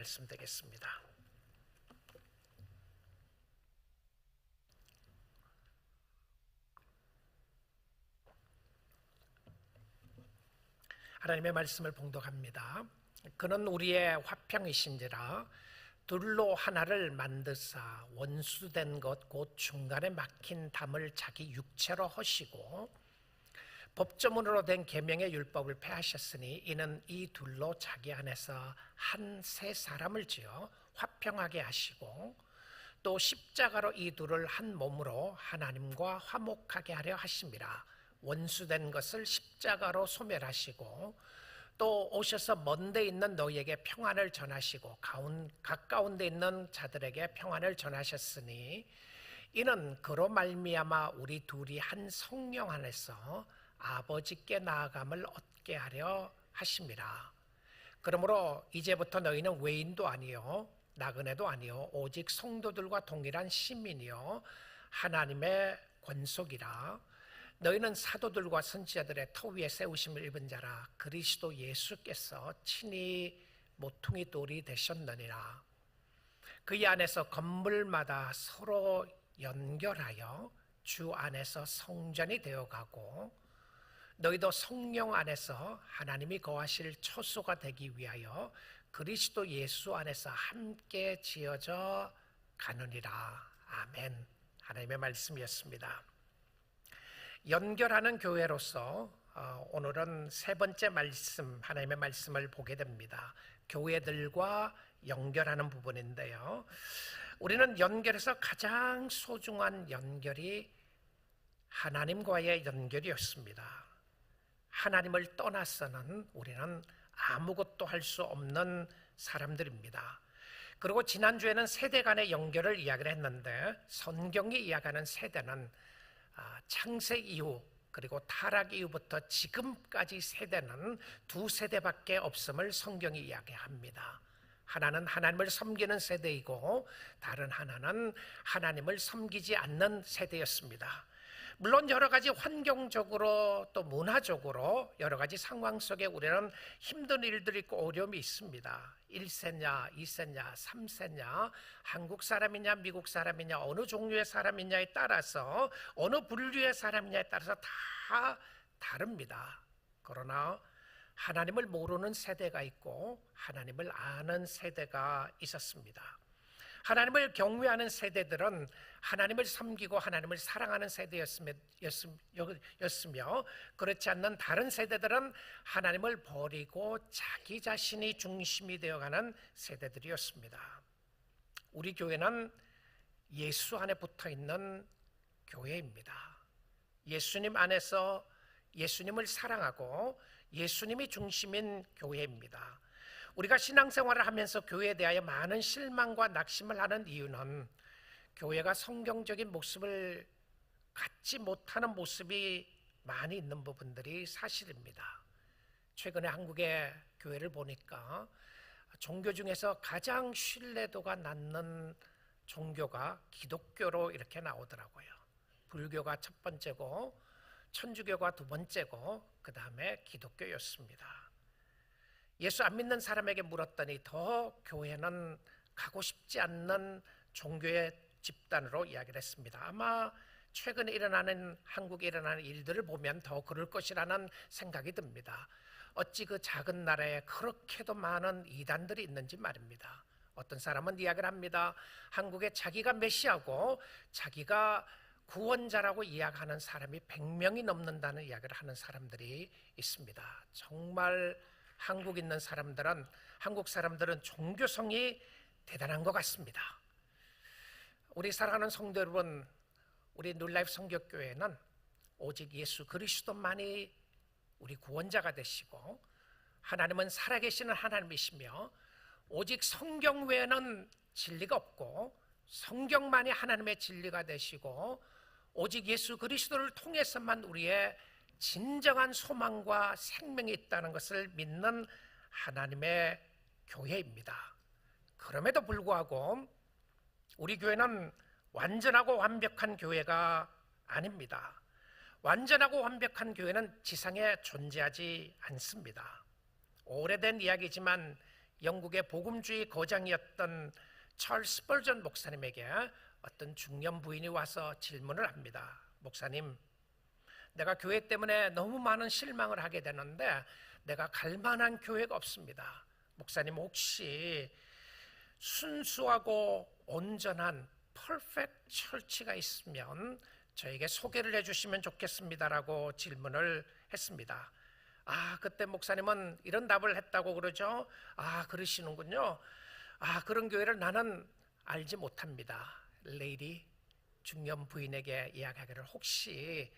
말씀드리겠습니다. 하나님의 말씀을 봉독합니다. 그는 우리의 화평이신지라 둘로 하나를 만드사 원수된 것 곧 중간에 막힌 담을 자기 육체로 허시고 법조문으로 된 계명의 율법을 폐하셨으니 이는 이 둘로 자기 안에서 한 세 사람을 지어 화평하게 하시고 또 십자가로 이 둘을 한 몸으로 하나님과 화목하게 하려 하심이라. 원수된 것을 십자가로 소멸하시고 또 오셔서 먼데 있는 너희에게 평안을 전하시고 가까운 데 있는 자들에게 평안을 전하셨으니 이는 그로 말미암아 우리 둘이 한 성령 안에서 아버지께 나아감을 얻게 하려 하심이라. 그러므로 이제부터 너희는 외인도 아니요 나그네도 아니요 오직 성도들과 동일한 시민이요 하나님의 권속이라. 너희는 사도들과 선지자들의 터 위에 세우심을 입은 자라. 그리스도 예수께서 친히 모퉁이 돌이 되셨느니라. 그의 안에서 건물마다 서로 연결하여 주 안에서 성전이 되어가고 너희도 성령 안에서 하나님이 거하실 처소가 되기 위하여 그리스도 예수 안에서 함께 지어져 가느니라. 아멘. 하나님의 말씀이었습니다. 연결하는 교회로서 오늘은 세 번째 말씀, 하나님의 말씀을 보게 됩니다. 교회들과 연결하는 부분인데요, 우리는 연결에서 가장 소중한 연결이 하나님과의 연결이었습니다. 하나님을 떠나서는 우리는 아무것도 할 수 없는 사람들입니다. 그리고 지난주에는 세대 간의 연결을 이야기를 했는데, 성경이 이야기하는 세대는 창세 이후 그리고 타락 이후부터 지금까지 세대는 두 세대밖에 없음을 성경이 이야기합니다. 하나는 하나님을 섬기는 세대이고 다른 하나는 하나님을 섬기지 않는 세대였습니다. 물론 여러 가지 환경적으로 또 문화적으로 여러 가지 상황 속에 우리는 힘든 일들이 있고 어려움이 있습니다. 1세냐 2세냐 3세냐 한국 사람이냐 미국 사람이냐 어느 종류의 사람이냐에 따라서 어느 분류의 사람이냐에 따라서 다 다릅니다. 그러나 하나님을 모르는 세대가 있고 하나님을 아는 세대가 있었습니다. 하나님을 경외하는 세대들은 하나님을 섬기고 하나님을 사랑하는 세대였으며 그렇지 않는 다른 세대들은 하나님을 버리고 자기 자신이 중심이 되어가는 세대들이었습니다. 우리 교회는 예수 안에 붙어있는 교회입니다. 예수님 안에서 예수님을 사랑하고 예수님이 중심인 교회입니다. 우리가 신앙생활을 하면서 교회에 대하여 많은 실망과 낙심을 하는 이유는 교회가 성경적인 모습을 갖지 못하는 모습이 많이 있는 부분들이 사실입니다. 최근에 한국의 교회를 보니까 종교 중에서 가장 신뢰도가 낮는 종교가 기독교로 이렇게 나오더라고요. 불교가 첫 번째고 천주교가 두 번째고 그 다음에 기독교였습니다. 예수 안 믿는 사람에게 물었더니 더 교회는 가고 싶지 않는 종교의 집단으로 이야기를 했습니다. 아마 최근에 한국에 일어나는 일들을 보면 더 그럴 것이라는 생각이 듭니다. 어찌 그 작은 나라에 그렇게도 많은 이단들이 있는지 말입니다. 어떤 사람은 이야기를 합니다. 한국에 자기가 메시아고 자기가 구원자라고 이야기하는 사람이 100명이 넘는다는 이야기를 하는 사람들이 있습니다. 정말 한국 사람들은 종교성이 대단한 것 같습니다. 우리 사랑하는 성도 여러분, 우리 뉴라이프 성결교회는 오직 예수 그리스도만이 우리 구원자가 되시고 하나님은 살아계시는 하나님이시며 오직 성경 외에는 진리가 없고 성경만이 하나님의 진리가 되시고 오직 예수 그리스도를 통해서만 우리의 진정한 소망과 생명이 있다는 것을 믿는 하나님의 교회입니다. 그럼에도 불구하고 우리 교회는 완전하고 완벽한 교회가 아닙니다. 완전하고 완벽한 교회는 지상에 존재하지 않습니다. 오래된 이야기지만 영국의 복음주의 거장이었던 찰스 스펄전 목사님에게 어떤 중년 부인이 와서 질문을 합니다. 목사님, 내가 교회 때문에 너무 많은 실망을 하게 되는데 내가 갈 만한 교회가 없습니다. 목사님, 혹시 순수하고 온전한 퍼펙트 철치가 있으면 저에게 소개를 해주시면 좋겠습니다라고 질문을 했습니다. 그때 목사님은 이런 답을 했다고 그러죠. 그러시는군요. 그런 교회를 나는 알지 못합니다. 레이디, 중년 부인에게 이야기하기를, 혹시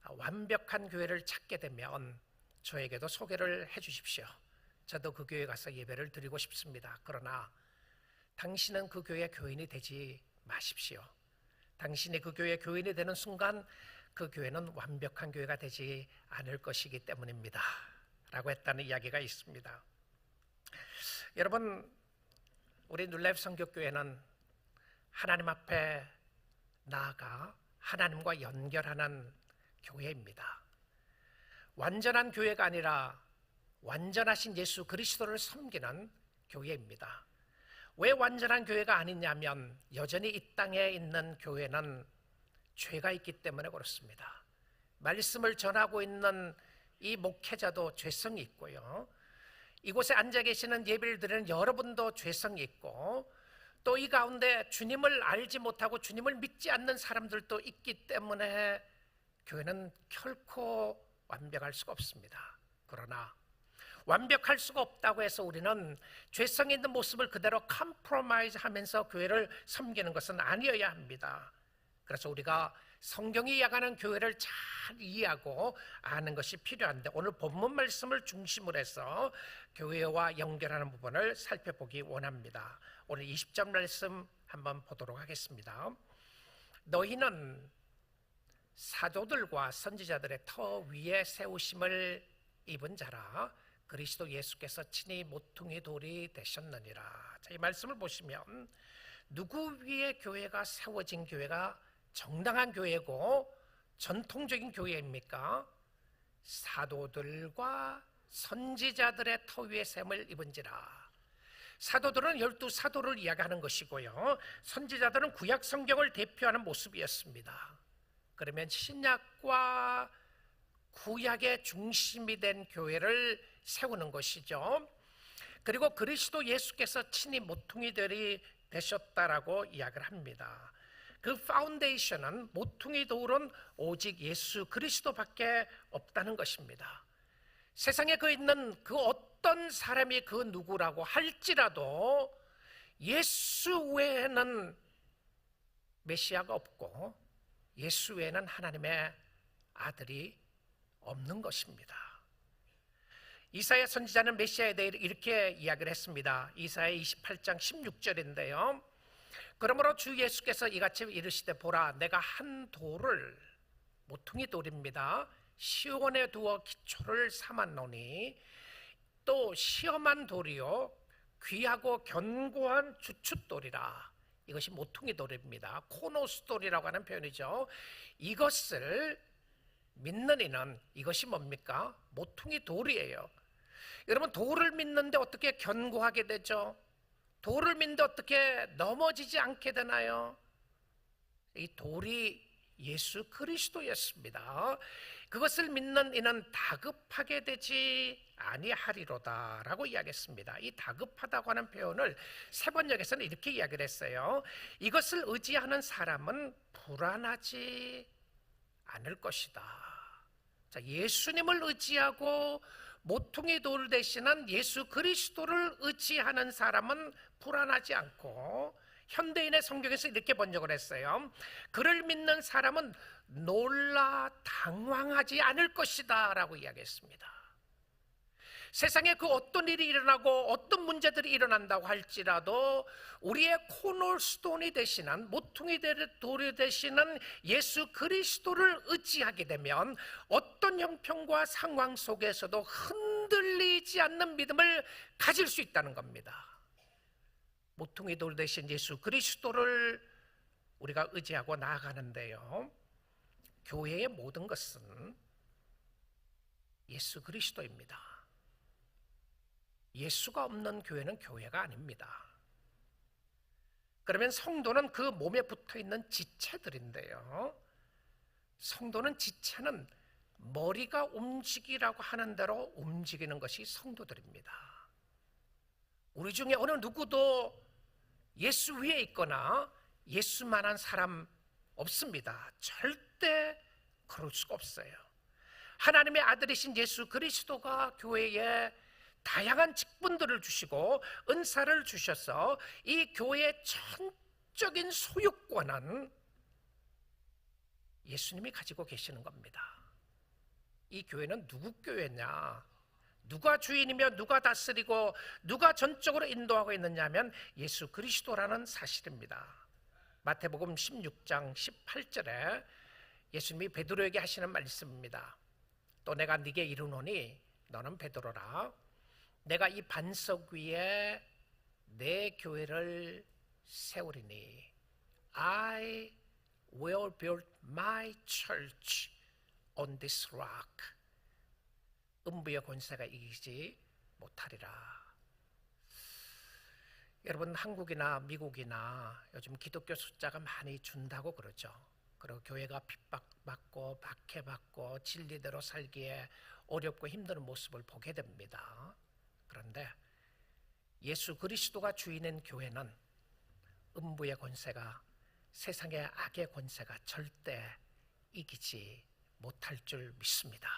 완벽한 교회를 찾게 되면 저에게도 소개를 해 주십시오. 저도 그 교회 가서 예배를 드리고 싶습니다. 그러나 당신은 그 교회의 교인이 되지 마십시오. 당신이 그 교회의 교인이 되는 순간 그 교회는 완벽한 교회가 되지 않을 것이기 때문입니다 라고 했다는 이야기가 있습니다. 여러분, 우리 뉴라이프 성교교회는 하나님 앞에 나아가 하나님과 연결하는 교회입니다. 완전한 교회가 아니라 완전하신 예수 그리스도를 섬기는 교회입니다. 왜 완전한 교회가 아니냐면 여전히 이 땅에 있는 교회는 죄가 있기 때문에 그렇습니다. 말씀을 전하고 있는 이 목회자도 죄성이 있고요, 이곳에 앉아 계시는 예배를 드리는 여러분도 죄성이 있고, 또 이 가운데 주님을 알지 못하고 주님을 믿지 않는 사람들도 있기 때문에 교회는 결코 완벽할 수가 없습니다. 그러나 완벽할 수가 없다고 해서 우리는 죄성 있는 모습을 그대로 컴프로마이즈 하면서 교회를 섬기는 것은 아니어야 합니다. 그래서 우리가 성경이 이야기하는 교회를 잘 이해하고 아는 것이 필요한데, 오늘 본문 말씀을 중심으로 해서 교회와 연결하는 부분을 살펴보기 원합니다. 오늘 20절 말씀 한번 보도록 하겠습니다. 너희는 사도들과 선지자들의 터 위에 세우심을 입은 자라 그리스도 예수께서 친히 모퉁이 돌이 되셨느니라. 자, 이 말씀을 보시면 누구 위에 교회가 세워진 교회가 정당한 교회고 전통적인 교회입니까? 사도들과 선지자들의 터 위에 셈을 입은지라. 사도들은 12사도를 이야기하는 것이고요, 선지자들은 구약 성경을 대표하는 모습이었습니다. 그러면 신약과 구약의 중심이 된 교회를 세우는 것이죠. 그리고 그리스도 예수께서 친히 모퉁이들이 되셨다라고 이야기를 합니다. 그 파운데이션은, 모퉁이 돌은 오직 예수 그리스도밖에 없다는 것입니다. 세상에 그 있는 그 어떤 사람이 그 누구라고 할지라도 예수 외에는 메시아가 없고 예수 외에는 하나님의 아들이 없는 것입니다. 이사야 선지자는 메시아에 대해 이렇게 이야기를 했습니다. 이사야 28장 16절인데요. 그러므로 주 예수께서 이같이 이르시되, 보라, 내가 한 돌을, 모퉁이 돌입니다, 시온에 두어 기초를 삼았노니 또 시험한 돌이요 귀하고 견고한 주춧돌이라. 이것이 모퉁이 돌입니다. 코노스 돌이라고 하는 표현이죠. 이것을 믿는 이는, 이것이 뭡니까? 모퉁이 돌이에요. 여러분, 돌을 믿는데 어떻게 견고하게 되죠? 돌을 믿는데 어떻게 넘어지지 않게 되나요? 이 돌이 예수 그리스도였습니다. 그것을 믿는 이는 다급하게 되지 아니하리로다 라고 이야기했습니다. 이 다급하다고 하는 표현을 세번역에서는 이렇게 이야기를 했어요. 이것을 의지하는 사람은 불안하지 않을 것이다. 자, 예수님을 의지하고 모퉁이 돌 대신한 예수 그리스도를 의지하는 사람은 불안하지 않고, 현대인의 성경에서 이렇게 번역을 했어요. 그를 믿는 사람은 놀라 당황하지 않을 것이다 라고 이야기했습니다. 세상에 그 어떤 일이 일어나고 어떤 문제들이 일어난다고 할지라도 우리의 코너스톤이 되시는, 모퉁이 돌이 되시는 예수 그리스도를 의지하게 되면 어떤 형편과 상황 속에서도 흔들리지 않는 믿음을 가질 수 있다는 겁니다. 모퉁이 돌 되신 예수 그리스도를 우리가 의지하고 나아가는데요, 교회의 모든 것은 예수 그리스도입니다. 예수가 없는 교회는 교회가 아닙니다. 그러면 성도는 그 몸에 붙어있는 지체들인데요, 성도는 지체는 머리가 움직이라고 하는 대로 움직이는 것이 성도들입니다. 우리 중에 어느 누구도 예수 위에 있거나 예수만한 사람 없습니다. 절대 그럴 수가 없어요. 하나님의 아들이신 예수 그리스도가 교회에 다양한 직분들을 주시고 은사를 주셔서 이 교회의 전적인 소유권은 예수님이 가지고 계시는 겁니다. 이 교회는 누구 교회냐, 누가 주인이며 누가 다스리고 누가 전적으로 인도하고 있느냐 하면 예수 그리스도라는 사실입니다. 마태복음 16장 18절에 예수님이 베드로에게 하시는 말씀입니다. 또 내가 네게 이르노니 너는 베드로라, 내가 이 반석 위에 내 교회를 세우리니 I will build my church on this rock. 음부의 권세가 이기지 못하리라. 여러분, 한국이나 미국이나 요즘 기독교 숫자가 많이 준다고 그러죠. 그리고 교회가 핍박받고 박해받고 진리대로 살기에 어렵고 힘든 모습을 보게 됩니다. 그런데 예수 그리스도가 주인인 교회는 음부의 권세가, 세상의 악의 권세가 절대 이기지 못할 줄 믿습니다.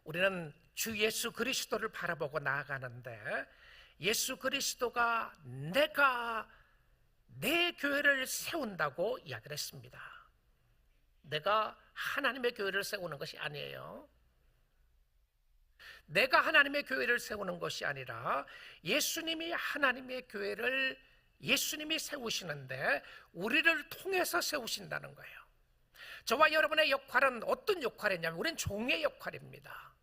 우리는 주 예수 그리스도를 바라보고 나아가는데, 예수 그리스도가 내가 내 교회를 세운다고 이야기를 했습니다. 내가 하나님의 교회를 세우는 것이 아니에요. 내가 하나님의 교회를 세우는 것이 아니라 예수님이 하나님의 교회를 예수님이 세우시는데 우리를 통해서 세우신다는 거예요. 저와 여러분의 역할은 어떤 역할이냐면 우리는 종의 역할입니다.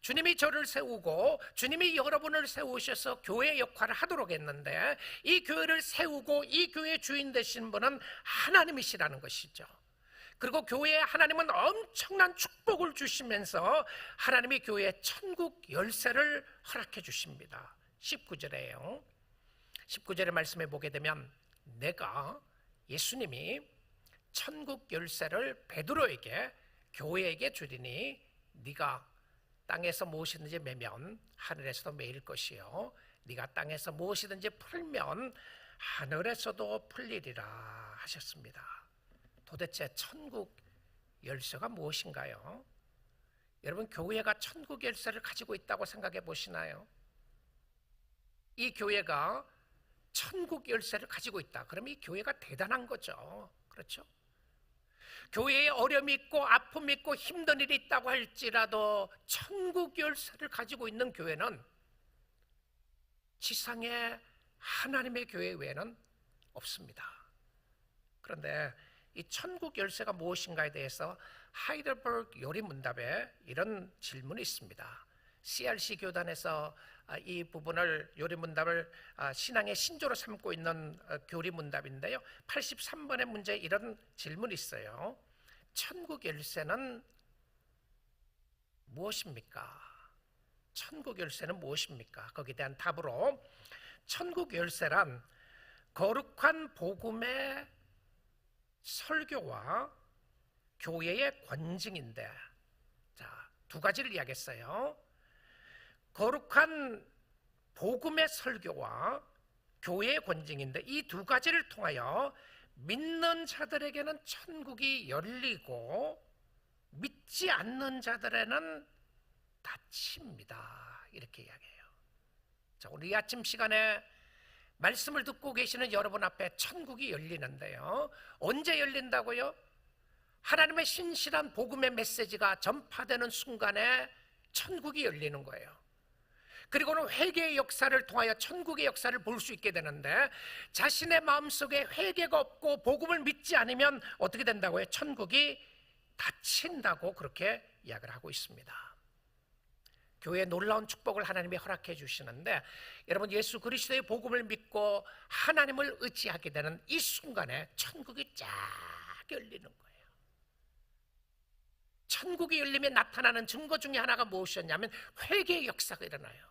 주님이 저를 세우고 주님이 여러분을 세우셔서 교회의 역할을 하도록 했는데, 이 교회를 세우고 이 교회의 주인 되신 분은 하나님이시라는 것이죠. 그리고 교회에 하나님은 엄청난 축복을 주시면서 하나님이 교회에 천국 열쇠를 허락해 주십니다. 19절에요. 19절의 말씀에 보게 되면 내가, 예수님이 천국 열쇠를 베드로에게, 교회에게 주리니 네가 땅에서 무엇이든지 매면 하늘에서도 매일 것이요, 네가 땅에서 무엇이든지 풀면 하늘에서도 풀리리라 하셨습니다. 도대체 천국 열쇠가 무엇인가요? 여러분, 교회가 천국 열쇠를 가지고 있다고 생각해 보시나요? 이 교회가 천국 열쇠를 가지고 있다. 그럼 이 교회가 대단한 거죠. 그렇죠? 교회에 어려움이 있고 아픔이 있고 힘든 일이 있다고 할지라도 천국 열쇠를 가지고 있는 교회는 지상에 하나님의 교회 외에는 없습니다. 그런데 이 천국 열쇠가 무엇인가에 대해서 하이델버그 요리문답에 이런 질문이 있습니다. CRC 교단에서 이 부분을, 요리문답을 신앙의 신조로 삼고 있는 교리문답인데요, 83번의 문제에 이런 질문이 있어요. 천국 열쇠는 무엇입니까? 천국 열쇠는 무엇입니까? 거기에 대한 답으로, 천국 열쇠란 거룩한 복음의 설교와 교회의 권징인데, 자, 두 가지를 이야기했어요. 거룩한 복음의 설교와 교회의 권징인데, 이 두 가지를 통하여 믿는 자들에게는 천국이 열리고 믿지 않는 자들에는 닫힙니다. 이렇게 이야기해요. 자, 오늘 이 아침 시간에 말씀을 듣고 계시는 여러분 앞에 천국이 열리는데요, 언제 열린다고요? 하나님의 신실한 복음의 메시지가 전파되는 순간에 천국이 열리는 거예요. 그리고는 회개의 역사를 통하여 천국의 역사를 볼 수 있게 되는데, 자신의 마음속에 회개가 없고 복음을 믿지 않으면 어떻게 된다고요? 천국이 닫힌다고 그렇게 이야기를 하고 있습니다. 교회에 놀라운 축복을 하나님이 허락해 주시는데, 여러분, 예수 그리스도의 복음을 믿고 하나님을 의지하게 되는 이 순간에 천국이 쫙 열리는 거예요. 천국이 열리면 나타나는 증거 중에 하나가 무엇이었냐면 회개의 역사가 일어나요.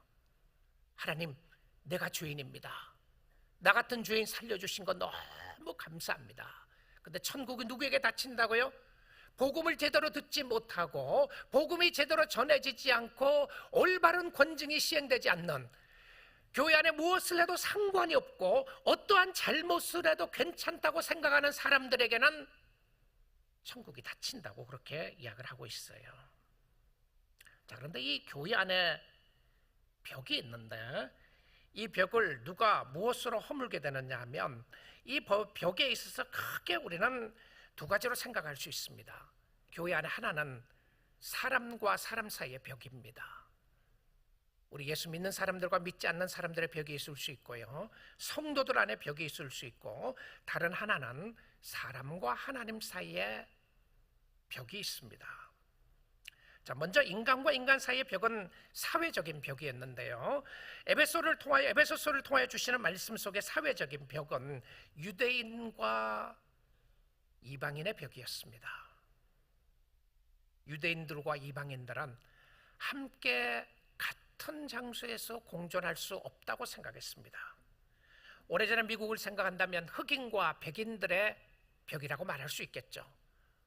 하나님, 내가 죄인입니다. 나 같은 죄인 살려주신 거 너무 감사합니다. 근데 천국이 누구에게 닫힌다고요? 복음을 제대로 듣지 못하고 복음이 제대로 전해지지 않고 올바른 권징이 시행되지 않는, 교회 안에 무엇을 해도 상관이 없고 어떠한 잘못을 해도 괜찮다고 생각하는 사람들에게는 천국이 닫힌다고 그렇게 이야기를 하고 있어요. 자, 그런데 이 교회 안에 벽이 있는데 이 벽을 누가 무엇으로 허물게 되느냐 하면, 이 벽에 있어서 크게 우리는 두 가지로 생각할 수 있습니다. 교회 안에 하나는 사람과 사람 사이의 벽입니다. 우리 예수 믿는 사람들과 믿지 않는 사람들의 벽이 있을 수 있고요, 성도들 안에 벽이 있을 수 있고, 다른 하나는 사람과 하나님 사이에 벽이 있습니다. 자, 먼저 인간과 인간 사이의 벽은 사회적인 벽이었는데요, 에베소서를 통하여 주시는 말씀 속의 사회적인 벽은 유대인과 이방인의 벽이었습니다. 유대인들과 이방인들은 함께 같은 장소에서 공존할 수 없다고 생각했습니다. 오래전에 미국을 생각한다면 흑인과 백인들의 벽이라고 말할 수 있겠죠.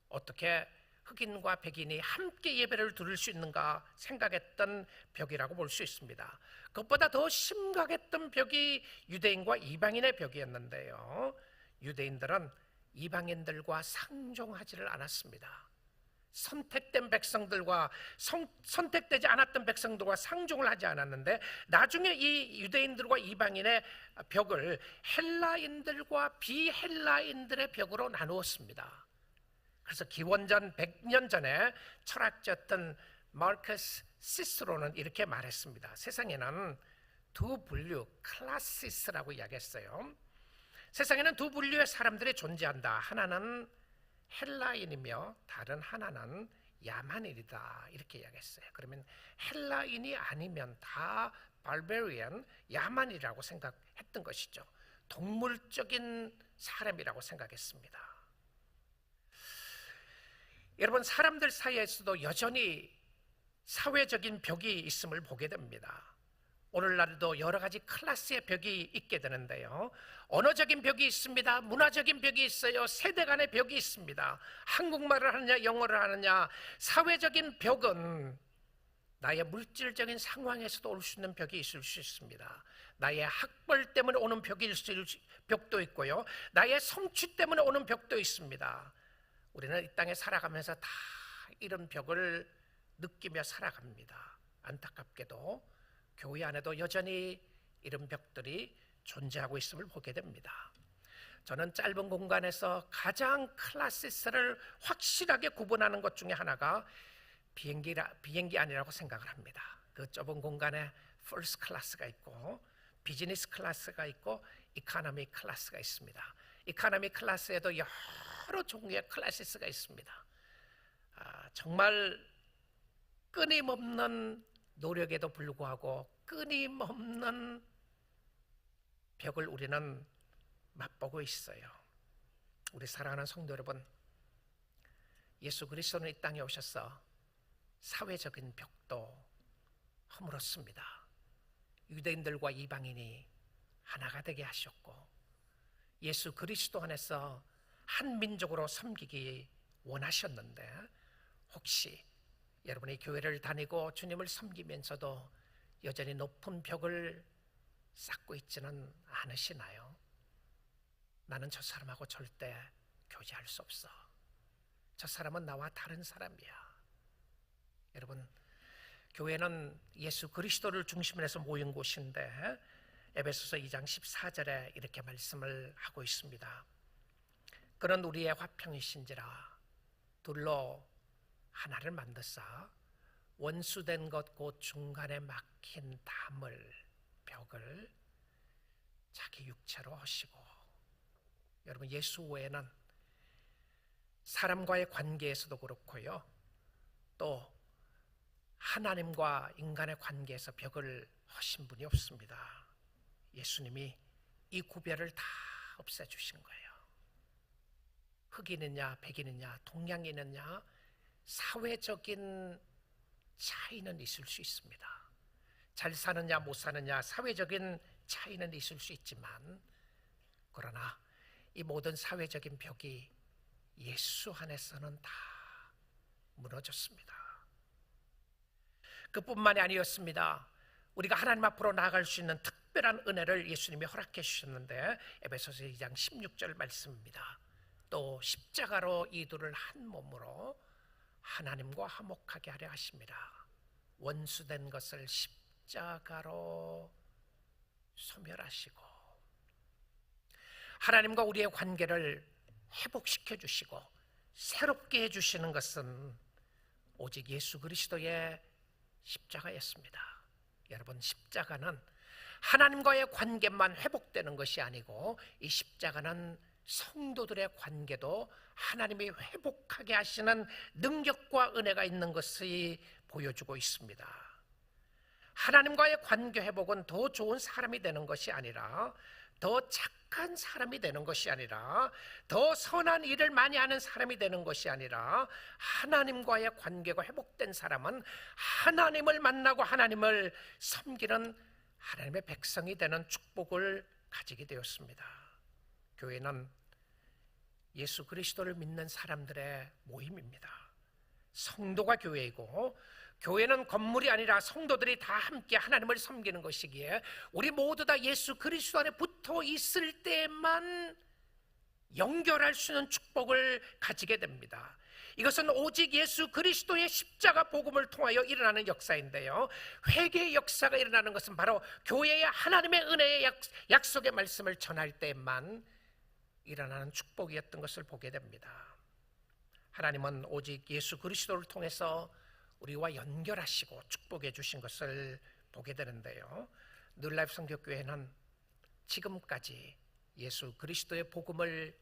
어떻게 흑인과 백인이 함께 예배를 드릴 수 있는가 생각했던 벽이라고 볼 수 있습니다. 그것보다 더 심각했던 벽이 유대인과 이방인의 벽이었는데요, 유대인들은 이방인들과 상종하지를 않았습니다. 선택된 백성들과 선택되지 않았던 백성들과 상종을 하지 않았는데, 나중에 이 유대인들과 이방인의 벽을 헬라인들과 비헬라인들의 벽으로 나누었습니다. 그래서 기원전 100년 전에 철학자였던 마르커스 시스로는 이렇게 말했습니다. 세상에는 두 분류, 클라시스라고 이야기했어요. 세상에는 두 분류의 사람들이 존재한다. 하나는 헬라인이며 다른 하나는 야만인이다, 이렇게 이야기했어요. 그러면 헬라인이 아니면 다 발베리안, 야만이라고 생각했던 것이죠. 동물적인 사람이라고 생각했습니다. 여러분, 사람들 사이에서도 여전히 사회적인 벽이 있음을 보게 됩니다. 오늘날에도 여러 가지 클래스의 벽이 있게 되는데요, 언어적인 벽이 있습니다. 문화적인 벽이 있어요. 세대 간의 벽이 있습니다. 한국말을 하느냐 영어를 하느냐. 사회적인 벽은 나의 물질적인 상황에서도 올 수 있는 벽이 있을 수 있습니다. 나의 학벌 때문에 오는 벽도 있고요, 나의 성취 때문에 오는 벽도 있습니다. 우리는 이 땅에 살아가면서 다 이런 벽을 느끼며 살아갑니다. 안타깝게도 교회 안에도 여전히 이런 벽들이 존재하고 있음을 보게 됩니다. 저는 짧은 공간에서 가장 클래시스를 확실하게 구분하는 것 중에 하나가 비행기 안이라고 생각을 합니다. 그 좁은 공간에 퍼스트 클래스가 있고 비즈니스 클래스가 있고 이코노미 클래스가 있습니다. 이코노미 클래스에도 여러 종류의 클래시스가 있습니다. 정말 끊임없는 노력에도 불구하고 끊임없는 벽을 우리는 맛보고 있어요. 우리 사랑하는 성도 여러분, 예수 그리스도는 이 땅에 오셔서 사회적인 벽도 허물었습니다. 유대인들과 이방인이 하나가 되게 하셨고, 예수 그리스도 안에서 한 민족으로 섬기기 원하셨는데, 혹시 여러분이 교회를 다니고 주님을 섬기면서도 여전히 높은 벽을 쌓고 있지는 않으시나요? 나는 저 사람하고 절대 교제할 수 없어. 저 사람은 나와 다른 사람이야. 여러분, 교회는 예수 그리스도를 중심으로 해서 모인 곳인데, 에베소서 2장 14절에 이렇게 말씀을 하고 있습니다. 그는 우리의 화평이신지라 둘로 하나를 만드사 원수된 것 곧 중간에 막힌 벽을 자기 육체로 하시고, 여러분, 예수 외에는 사람과의 관계에서도 그렇고요, 또 하나님과 인간의 관계에서 벽을 하신 분이 없습니다. 예수님이 이 구별을 다 없애주신 거예요. 흑인이냐 백인이냐 동양인이냐 사회적인 차이는 있을 수 있습니다. 잘 사느냐 못 사느냐 사회적인 차이는 있을 수 있지만, 그러나 이 모든 사회적인 벽이 예수 안에서는 다 무너졌습니다. 그뿐만이 아니었습니다. 우리가 하나님 앞으로 나아갈 수 있는 특별한 은혜를 예수님이 허락해 주셨는데, 에베소서 2장 16절 말씀입니다. 또 십자가로 이들을 한 몸으로 하나님과 화목하게 하려 하십니다. 원수된 것을 십자가로 소멸하시고 하나님과 우리의 관계를 회복시켜 주시고 새롭게 해주시는 것은 오직 예수 그리스도의 십자가였습니다. 여러분, 십자가는 하나님과의 관계만 회복되는 것이 아니고, 이 십자가는 성도들의 관계도 하나님이 회복하게 하시는 능력과 은혜가 있는 것을 보여주고 있습니다. 하나님과의 관계 회복은 더 좋은 사람이 되는 것이 아니라, 더 착한 사람이 되는 것이 아니라, 더 선한 일을 많이 하는 사람이 되는 것이 아니라, 하나님과의 관계가 회복된 사람은 하나님을 만나고 하나님을 섬기는 하나님의 백성이 되는 축복을 가지게 되었습니다. 교회는 예수 그리스도를 믿는 사람들의 모임입니다. 성도가 교회이고, 교회는 건물이 아니라 성도들이 다 함께 하나님을 섬기는 것이기에, 우리 모두 다 예수 그리스도 안에 붙어 있을 때만 연결할 수 있는 축복을 가지게 됩니다. 이것은 오직 예수 그리스도의 십자가 복음을 통하여 일어나는 역사인데요, 회개의 역사가 일어나는 것은 바로 교회의 하나님의 은혜의 약속의 말씀을 전할 때만 일어나는 축복이었던 것을 보게 됩니다. 하나님은 오직 예수 그리스도를 통해서 우리와 연결하시고 축복해 주신 것을 보게 되는데요, 뉴라이프 성교교회는 지금까지 예수 그리스도의 복음을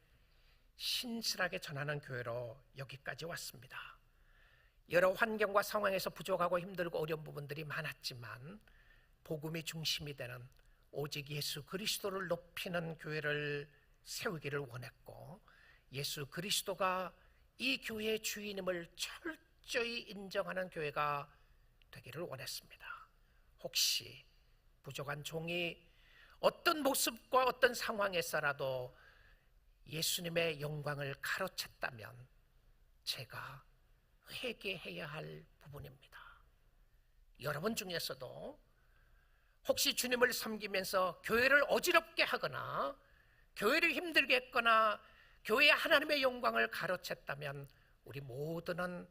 신실하게 전하는 교회로 여기까지 왔습니다. 여러 환경과 상황에서 부족하고 힘들고 어려운 부분들이 많았지만, 복음이 중심이 되는 오직 예수 그리스도를 높이는 교회를 세우기를 원했고, 예수 그리스도가 이 교회의 주인임을 철저히 인정하는 교회가 되기를 원했습니다. 혹시 부족한 종이 어떤 모습과 어떤 상황에서라도 예수님의 영광을 가로챘다면 제가 회개해야 할 부분입니다. 여러분 중에서도 혹시 주님을 섬기면서 교회를 어지럽게 하거나 교회를 힘들게 했거나 교회의 하나님의 영광을 가로챘다면, 우리 모두는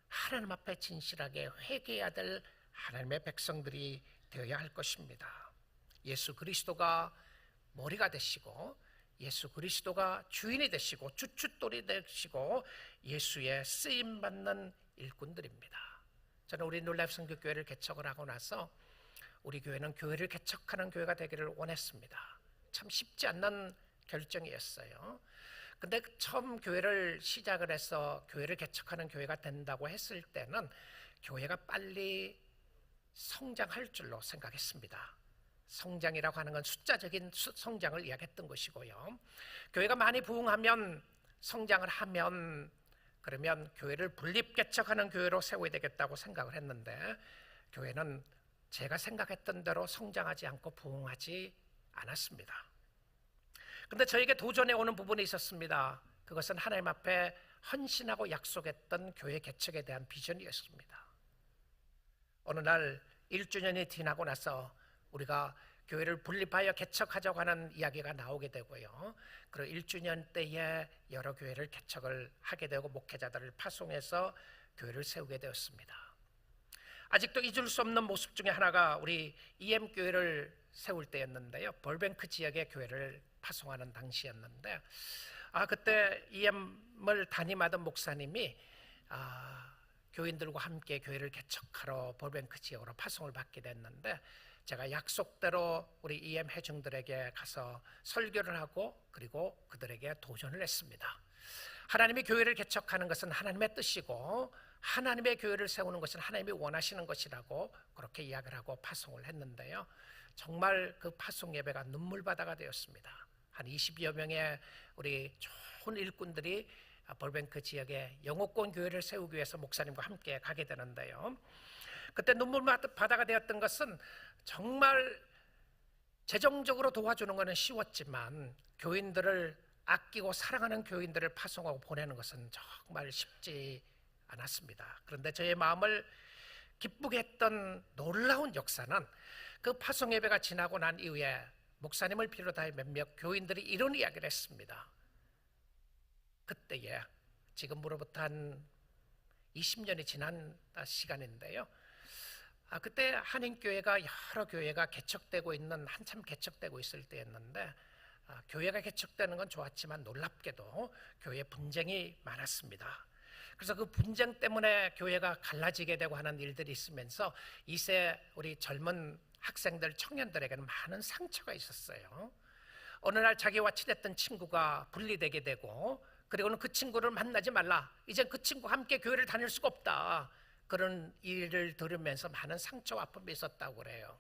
하나님 앞에 진실하게 회개해야 될 하나님의 백성들이 되어야 할 것입니다. 예수 그리스도가 머리가 되시고, 예수 그리스도가 주인이 되시고 주춧돌이 되시고 예수의 쓰임받는 일꾼들입니다. 저는 우리 뉴라이프 성교교회를 개척을 하고 나서 우리 교회는 교회를 개척하는 교회가 되기를 원했습니다. 참 쉽지 않는 결정이었어요. 근데 처음 교회를 시작을 해서 교회를 개척하는 교회가 된다고 했을 때는 교회가 빨리 성장할 줄로 생각했습니다. 성장이라고 하는 건 숫자적인 성장을 이야기했던 것이고요, 교회가 많이 부흥하면, 성장을 하면, 그러면 교회를 분립 개척하는 교회로 세워야 되겠다고 생각을 했는데, 교회는 제가 생각했던 대로 성장하지 않고 부흥하지 않았습니다. 그런데 저에게 도전해 오는 부분이 있었습니다. 그것은 하나님 앞에 헌신하고 약속했던 교회 개척에 대한 비전이었습니다. 어느 날 1주년이 지나고 나서 우리가 교회를 분립하여 개척하자고 하는 이야기가 나오게 되고요, 그리고 1주년 때에 여러 교회를 개척을 하게 되고 목회자들을 파송해서 교회를 세우게 되었습니다. 아직도 잊을 수 없는 모습 중에 하나가 우리 EM교회를 세울 때였는데요, 벌뱅크 지역의 교회를 파송하는 당시였는데, 그때 EM을 담임하던 목사님이 교인들과 함께 교회를 개척하러 벌뱅크 지역으로 파송을 받게 됐는데, 제가 약속대로 우리 EM 회중들에게 가서 설교를 하고 그리고 그들에게 도전을 했습니다. 하나님이 교회를 개척하는 것은 하나님의 뜻이고, 하나님의 교회를 세우는 것은 하나님이 원하시는 것이라고 그렇게 이야기를 하고 파송을 했는데요, 정말 그 파송 예배가 눈물바다가 되었습니다. 한 20여 명의 우리 좋은 일꾼들이 벌뱅크 지역에 영어권 교회를 세우기 위해서 목사님과 함께 가게 되는데요, 그때 눈물바다가 되었던 것은 정말 재정적으로 도와주는 것은 쉬웠지만 교인들을 아끼고 사랑하는 교인들을 파송하고 보내는 것은 정말 쉽지 않았습니다. 그런데 저의 마음을 기쁘게 했던 놀라운 역사는 그 파송 예배가 지나고 난 이후에 목사님을 비롯하여 몇몇 교인들이 이런 이야기를 했습니다. 그때에 지금으로부터 한 20년이 지난 시간인데요. 그때 한인교회가 여러 교회가 개척되고 있는 한참 개척되고 있을 때였는데 교회가 개척되는 건 좋았지만 놀랍게도 교회 분쟁이 많았습니다. 그래서 그 분쟁 때문에 교회가 갈라지게 되고 하는 일들이 있으면서 2세 우리 젊은 학생들 청년들에게는 많은 상처가 있었어요. 어느 날 자기와 친했던 친구가 분리되게 되고 그리고는 그 친구를 만나지 말라, 이제 그 친구와 함께 교회를 다닐 수가 없다, 그런 일을 들으면서 많은 상처와 아픔이 있었다고 그래요.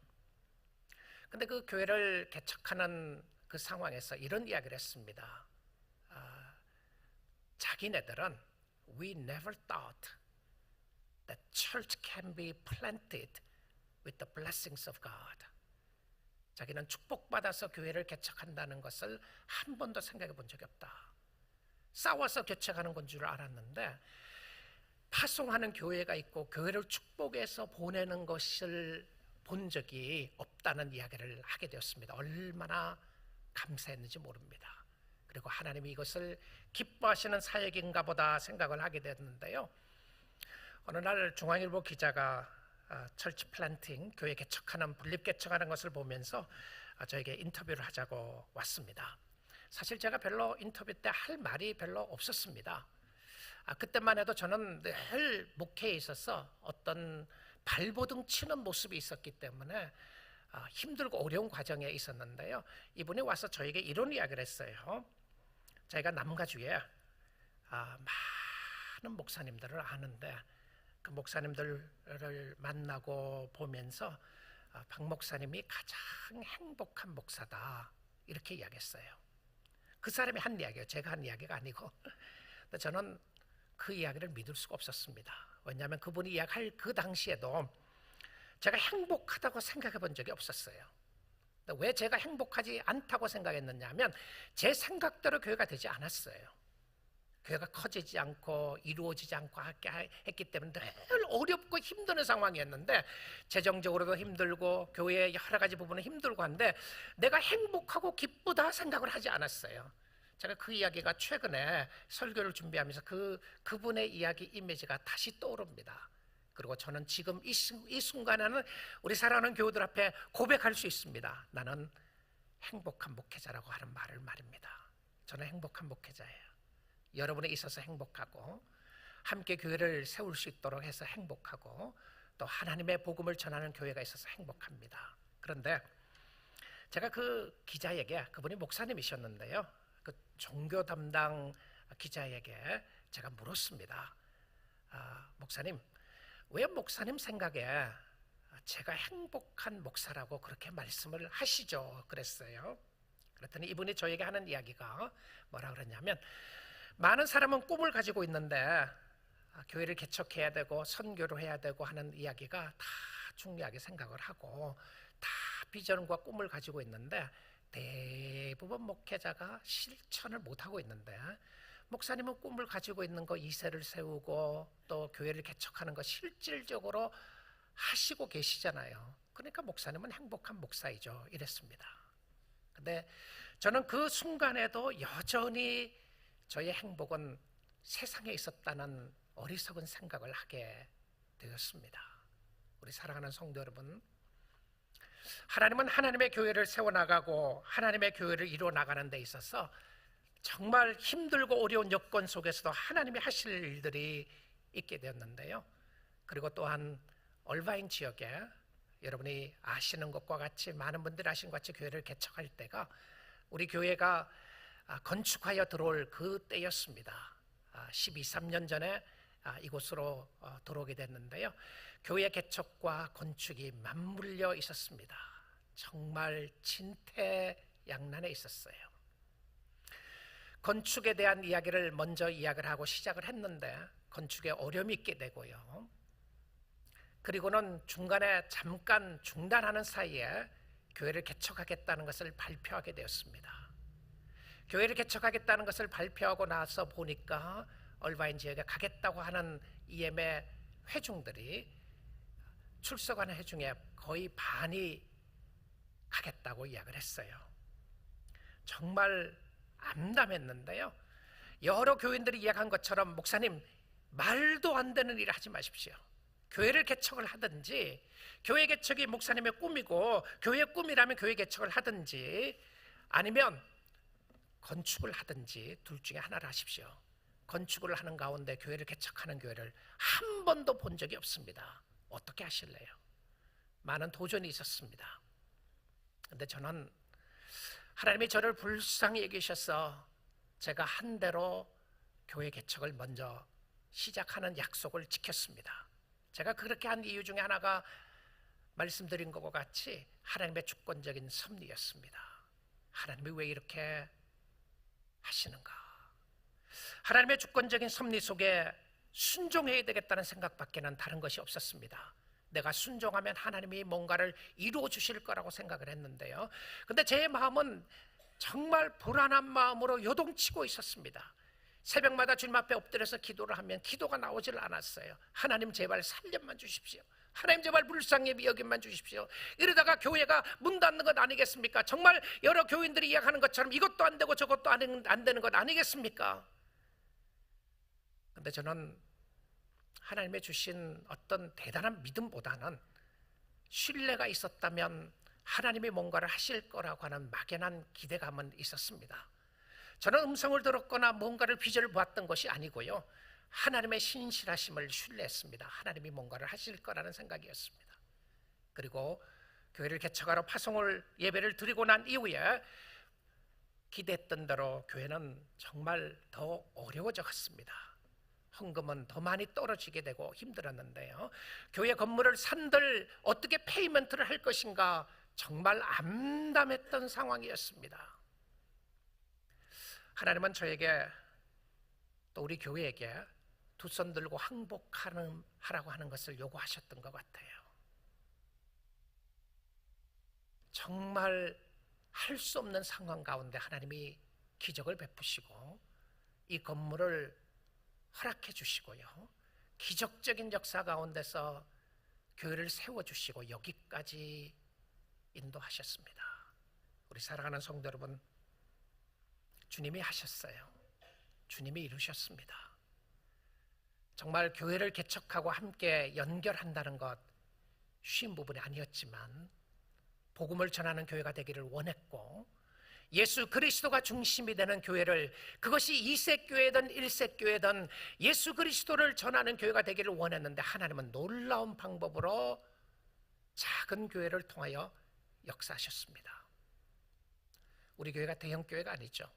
근데 그 교회를 개척하는 그 상황에서 이런 이야기를 했습니다. 자기네들은 We never thought that church can be planted with the blessings of God. 자기는 축복받아서 교회를 개척한다는 것을 한 번도 생각해 본 적이 없다. 싸워서 개척하는 건 줄 알았는데 파송하는 교회가 있고 교회를 축복해서 보내는 것을 본 적이 없다는 이야기를 하게 되었습니다. 얼마나 감사했는지 모릅니다. 그리고 하나님이 이것을 기뻐하시는 사역인가 보다 생각을 하게 됐는데요. 어느 날 중앙일보 기자가 철치 플랜팅, 교회 개척하는, 분립 개척하는 것을 보면서 저에게 인터뷰를 하자고 왔습니다. 사실 제가 별로 인터뷰 때 할 말이 별로 없었습니다. 그때만 해도 저는 늘 목회에 있어서 어떤 발버둥 치는 모습이 있었기 때문에 힘들고 어려운 과정에 있었는데요. 이분이 와서 저에게 이런 이야기를 했어요. 저희가 남가주에 많은 목사님들을 아는데 그 목사님들을 만나고 보면서 박 목사님이 가장 행복한 목사다, 이렇게 이야기했어요. 그 사람이 한 이야기예요. 제가 한 이야기가 아니고. 근데 저는 그 이야기를 믿을 수가 없었습니다. 왜냐하면 그분이 이야기할 그 당시에도 제가 행복하다고 생각해 본 적이 없었어요. 왜 제가 행복하지 않다고 생각했느냐 하면 제 생각대로 교회가 되지 않았어요. 교회가 커지지 않고 이루어지지 않고 했기 때문에 늘 어렵고 힘든 상황이었는데, 재정적으로도 힘들고 교회의 여러 가지 부분은 힘들고 한데 내가 행복하고 기쁘다 생각을 하지 않았어요. 제가 그 이야기가 최근에 설교를 준비하면서 그분의 이야기 이미지가 다시 떠오릅니다. 그리고 저는 지금 이 순간에는 우리 사랑하는 교우들 앞에 고백할 수 있습니다. 나는 행복한 목회자라고 하는 말을 말입니다. 저는 행복한 목회자예요. 여러분에 있어서 행복하고 함께 교회를 세울 수 있도록 해서 행복하고 또 하나님의 복음을 전하는 교회가 있어서 행복합니다. 그런데 제가 그 기자에게, 그분이 목사님이셨는데요, 그 종교 담당 기자에게 제가 물었습니다. 목사님, 왜 목사님 생각에 제가 행복한 목사라고 그렇게 말씀을 하시죠? 그랬어요. 그랬더니 이분이 저에게 하는 이야기가 뭐라 그랬냐면, 많은 사람은 꿈을 가지고 있는데 교회를 개척해야 되고 선교를 해야 되고 하는 이야기가 다 중요하게 생각을 하고 다 비전과 꿈을 가지고 있는데 대부분 목회자가 실천을 못하고 있는데, 목사님은 꿈을 가지고 있는 거, 2세를 세우고 또 교회를 개척하는 거 실질적으로 하시고 계시잖아요. 그러니까 목사님은 행복한 목사이죠, 이랬습니다. 근데 저는 그 순간에도 여전히 저의 행복은 세상에 있었다는 어리석은 생각을 하게 되었습니다. 우리 사랑하는 성도 여러분, 하나님은 하나님의 교회를 세워나가고 하나님의 교회를 이루어나가는 데 있어서 정말 힘들고 어려운 여건 속에서도 하나님이 하실 일들이 있게 되었는데요. 그리고 또한 얼바인 지역에 여러분이 아시는 것과 같이, 많은 분들이 아시는 것 같이 교회를 개척할 때가 우리 교회가 건축하여 들어올 그 때였습니다. 12, 13년 전에 이곳으로 들어오게 됐는데요. 교회 개척과 건축이 맞물려 있었습니다. 정말 진퇴양난에 있었어요. 건축에 대한 이야기를 먼저 이야기를 하고 시작을 했는데 건축에 어려움이 있게 되고요. 그리고는 중간에 잠깐 중단하는 사이에 교회를 개척하겠다는 것을 발표하게 되었습니다. 교회를 개척하겠다는 것을 발표하고 나서 보니까 얼바인 지역에 가겠다고 하는 EM의 회중들이 출석하는 회중에 거의 반이 가겠다고 이야기를 했어요. 정말 암담했는데요. 여러 교인들이 이야기한 것처럼 목사님, 말도 안 되는 일을 하지 마십시오. 교회를 개척을 하든지, 교회 개척이 목사님의 꿈이고 교회의 꿈이라면 교회 개척을 하든지, 아니면 건축을 하든지 둘 중에 하나를 하십시오. 건축을 하는 가운데 교회를 개척하는 교회를 한 번도 본 적이 없습니다. 어떻게 하실래요? 많은 도전이 있었습니다. 그런데 저는 하나님이 저를 불쌍히 여기셔서 제가 한 대로 교회 개척을 먼저 시작하는 약속을 지켰습니다. 제가 그렇게 한 이유 중에 하나가 말씀드린 것과 같이 하나님의 주권적인 섭리였습니다. 하나님이 왜 이렇게 하시는가? 하나님의 주권적인 섭리 속에 순종해야 되겠다는 생각밖에는 다른 것이 없었습니다. 내가 순종하면 하나님이 뭔가를 이루어 주실 거라고 생각을 했는데요. 근데 제 마음은 정말 불안한 마음으로 요동치고 있었습니다. 새벽마다 주님 앞에 엎드려서 기도를 하면 기도가 나오질 않았어요. 하나님 제발 살려만 주십시오. 하나님 제발 불쌍히 여김만 주십시오. 이러다가 교회가 문 닫는 것 아니겠습니까? 정말 여러 교인들이 이야기하는 것처럼 이것도 안 되고 저것도 안 되는 것 아니겠습니까? 근데 저는 하나님의 주신 어떤 대단한 믿음보다는 신뢰가 있었다면 하나님이 뭔가를 하실 거라고 하는 막연한 기대감은 있었습니다. 저는 음성을 들었거나 뭔가를 비전을 보았던 것이 아니고요, 하나님의 신실하심을 신뢰했습니다. 하나님이 뭔가를 하실 거라는 생각이었습니다. 그리고 교회를 개척하러 파송을 예배를 드리고 난 이후에 기대했던 대로 교회는 정말 더 어려워져 갔습니다. 헌금은 더 많이 떨어지게 되고 힘들었는데요, 교회 건물을 산들 어떻게 페이먼트를 할 것인가 정말 암담했던 상황이었습니다. 하나님은 저에게 또 우리 교회에게 두 손 들고 항복하라고 하는 것을 요구하셨던 것 같아요. 정말 할 수 없는 상황 가운데 하나님이 기적을 베푸시고 이 건물을 허락해 주시고요, 기적적인 역사 가운데서 교회를 세워주시고 여기까지 인도하셨습니다. 우리 사랑하는 성도 여러분, 주님이 하셨어요. 주님이 이루셨습니다. 정말 교회를 개척하고 함께 연결한다는 것 쉬운 부분이 아니었지만 복음을 전하는 교회가 되기를 원했고, 예수 그리스도가 중심이 되는 교회를, 그것이 2세 교회든 1세 교회든 예수 그리스도를 전하는 교회가 되기를 원했는데 하나님은 놀라운 방법으로 작은 교회를 통하여 역사하셨습니다. 우리 교회가 대형 교회가 아니죠.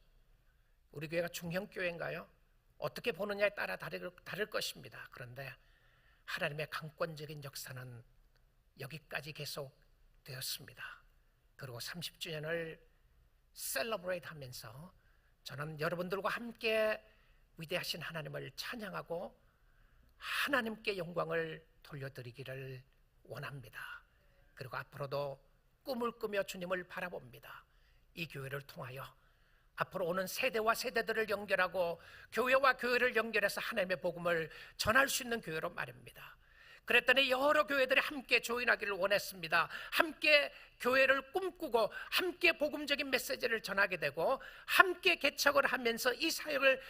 우리 교회가 중형 교회인가요? 어떻게 보느냐에 따라 다를 것입니다. 그런데 하나님의 강권적인 역사는 여기까지 계속 되었습니다. 그리고 30주년을 셀러브레이트 하면서 저는 여러분들과 함께 위대하신 하나님을 찬양하고 하나님께 영광을 돌려드리기를 원합니다. 그리고 앞으로도 꿈을 꾸며 주님을 바라봅니다. 이 교회를 통하여 앞으로 오는 세대와 세대들을 연결하고 교회와 교회를 연결해서 하나님의 복음을 전할 수 있는 교회로 말입니다. 그랬더니 여러 교회들이 함께 조인하기를 원했습니다. 함께 교회를 꿈꾸고 함께 복음적인 메시지를 전하게 되고 함께 개척을 하면서 이 사역을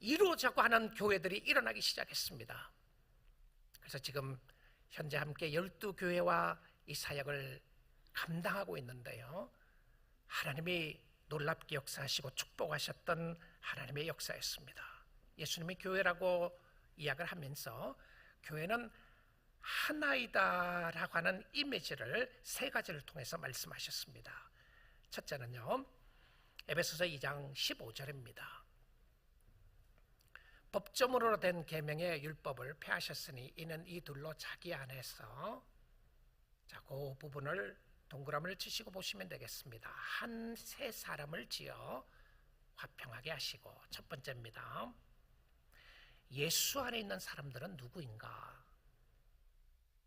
이루자고 하는 교회들이 일어나기 시작했습니다. 그래서 지금 현재 함께 12교회와 이 사역을 감당하고 있는데요, 하나님이 놀랍게 역사하시고 축복하셨던 하나님의 역사였습니다. 예수님이 교회라고 이야기를 하면서 교회는 하나이다라고 하는 이미지를 세 가지를 통해서 말씀하셨습니다. 첫째는요, 에베소서 2장 15절입니다. 법조문으로 된 계명의 율법을 폐하셨으니 이는 이 둘로 자기 안에서, 자, 그 부분을 동그라미를 치시고 보시면 되겠습니다. 한 세 사람을 지어 화평하게 하시고, 첫 번째입니다. 예수 안에 있는 사람들은 누구인가?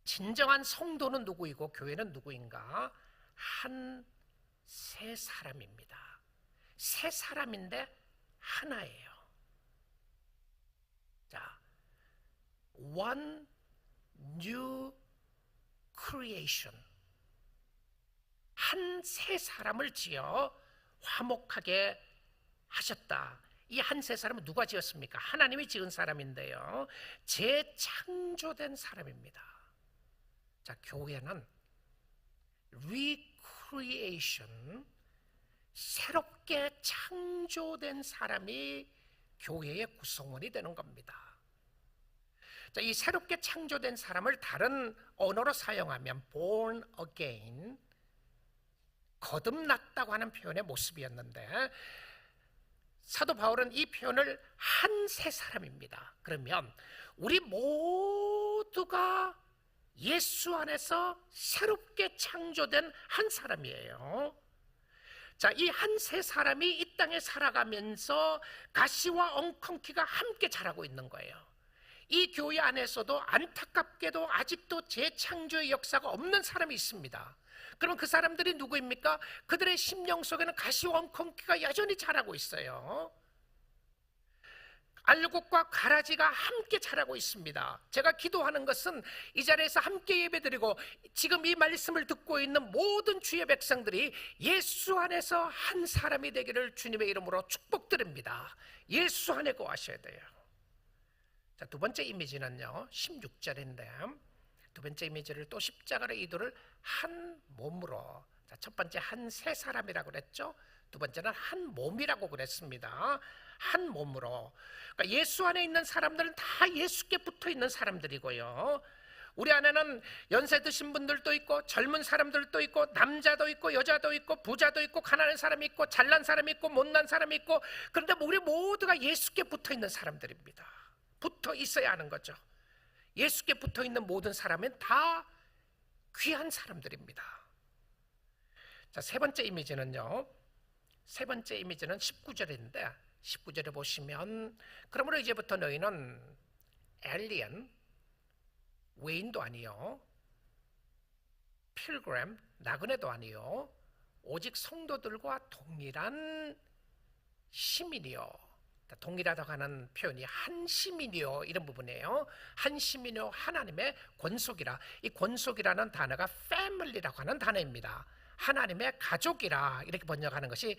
진정한 성도는 누구이고 교회는 누구인가? 한 세 사람입니다. 세 사람인데 하나예요. 자, one new creation. 한 세 사람을 지어 화목하게 하셨다. 이 한 세 사람은 누가 지었습니까? 하나님이 지은 사람인데요, 재창조된 사람입니다. 자, 교회는 recreation, 새롭게 창조된 사람이 교회의 구성원이 되는 겁니다. 자, 이 새롭게 창조된 사람을 다른 언어로 사용하면 born again, 거듭났다고 하는 표현의 모습이었는데, 사도 바울은 이 표현을 한 세 사람입니다. 그러면 우리 모두가 예수 안에서 새롭게 창조된 한 사람이에요. 자, 이 한 세 사람이 이 땅에 살아가면서 가시와 엉겅퀴가 함께 자라고 있는 거예요. 이 교회 안에서도 안타깝게도 아직도 재창조의 역사가 없는 사람이 있습니다. 그럼 그 사람들이 누구입니까? 그들의 심령 속에는 가시와 엉겅퀴가 여전히 자라고 있어요. 알곡과 가라지가 함께 자라고 있습니다. 제가 기도하는 것은 이 자리에서 함께 예배드리고 지금 이 말씀을 듣고 있는 모든 주의 백성들이 예수 안에서 한 사람이 되기를 주님의 이름으로 축복드립니다. 예수 안에 거하셔야 돼요. 자, 두 번째 이미지는요, 16절인데 두 번째 이미지를 또 십자가로 이도를 한 몸으로, 자, 첫 번째 한 세 사람이라고 그랬죠. 두 번째는 한 몸이라고 그랬습니다. 한 몸으로. 그러니까 예수 안에 있는 사람들은 다 예수께 붙어 있는 사람들이고요, 우리 안에는 연세 드신 분들도 있고 젊은 사람들도 있고 남자도 있고 여자도 있고 부자도 있고 가난한 사람이 있고 잘난 사람이 있고 못난 사람이 있고, 그런데 우리 모두가 예수께 붙어 있는 사람들입니다. 붙어 있어야 하는 거죠. 예수께 붙어 있는 모든 사람은 다 귀한 사람들입니다. 자, 세 번째 이미지는요, 세 번째 이미지는 19절인데 19절에 보시면, 그러므로 이제부터 너희는 엘리언, 외인도 아니요, 필그램, 나그네도 아니요, 오직 성도들과 동일한 시민이요. 동일하다고 하는 표현이 한 시민이요, 이런 부분이에요. 한 시민이요, 하나님의 권속이라. 이 권속이라는 단어가 family라고 하는 단어입니다. 하나님의 가족이라 이렇게 번역하는 것이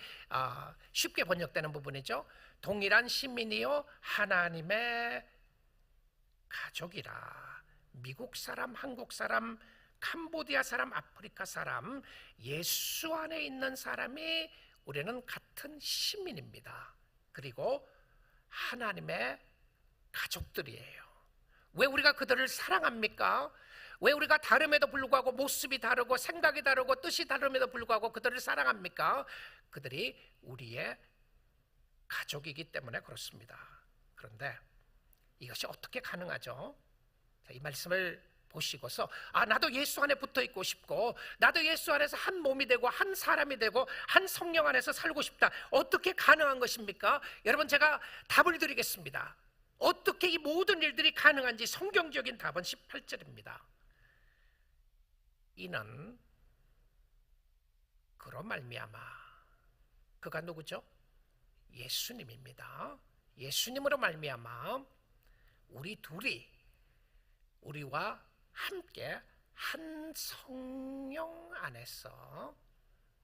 쉽게 번역되는 부분이죠. 동일한 시민이요, 하나님의 가족이라. 미국 사람, 한국 사람, 캄보디아 사람, 아프리카 사람, 예수 안에 있는 사람이 우리는 같은 시민입니다. 그리고 하나님의 가족들이에요. 왜 우리가 그들을 사랑합니까? 왜 우리가 다름에도 불구하고 모습이 다르고 생각이 다르고 뜻이 다름에도 불구하고 그들을 사랑합니까? 그들이 우리의 가족이기 때문에 그렇습니다. 그런데 이것이 어떻게 가능하죠? 자, 이 말씀을 보시고서 나도 예수 안에 붙어 있고 싶고, 나도 예수 안에서 한 몸이 되고 한 사람이 되고 한 성령 안에서 살고 싶다. 어떻게 가능한 것입니까? 여러분, 제가 답을 드리겠습니다. 어떻게 이 모든 일들이 가능한지 성경적인 답은 18절입니다. 이는 그로 말미암아. 그가 누구죠? 예수님입니다. 예수님으로 말미암아 우리 둘이 우리와 함께 한 성령 안에서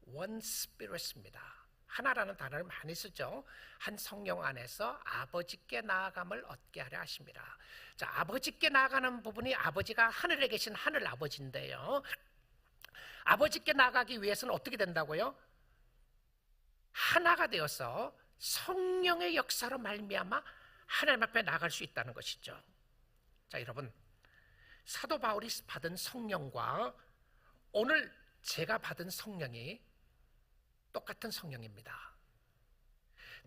one spirit입니다. 하나라는 단어를 많이 쓰죠. 한 성령 안에서 아버지께 나아감을 얻게 하려 하십니다. 자, 아버지께 나아가는 부분이 아버지가 하늘에 계신 하늘 아버지인데요, 아버지께 나아가기 위해서는 어떻게 된다고요? 하나가 되어서 성령의 역사로 말미암아 하나님 앞에 나아갈 수 있다는 것이죠. 자, 여러분, 사도 바울이 받은 성령과 오늘 제가 받은 성령이 똑같은 성령입니다.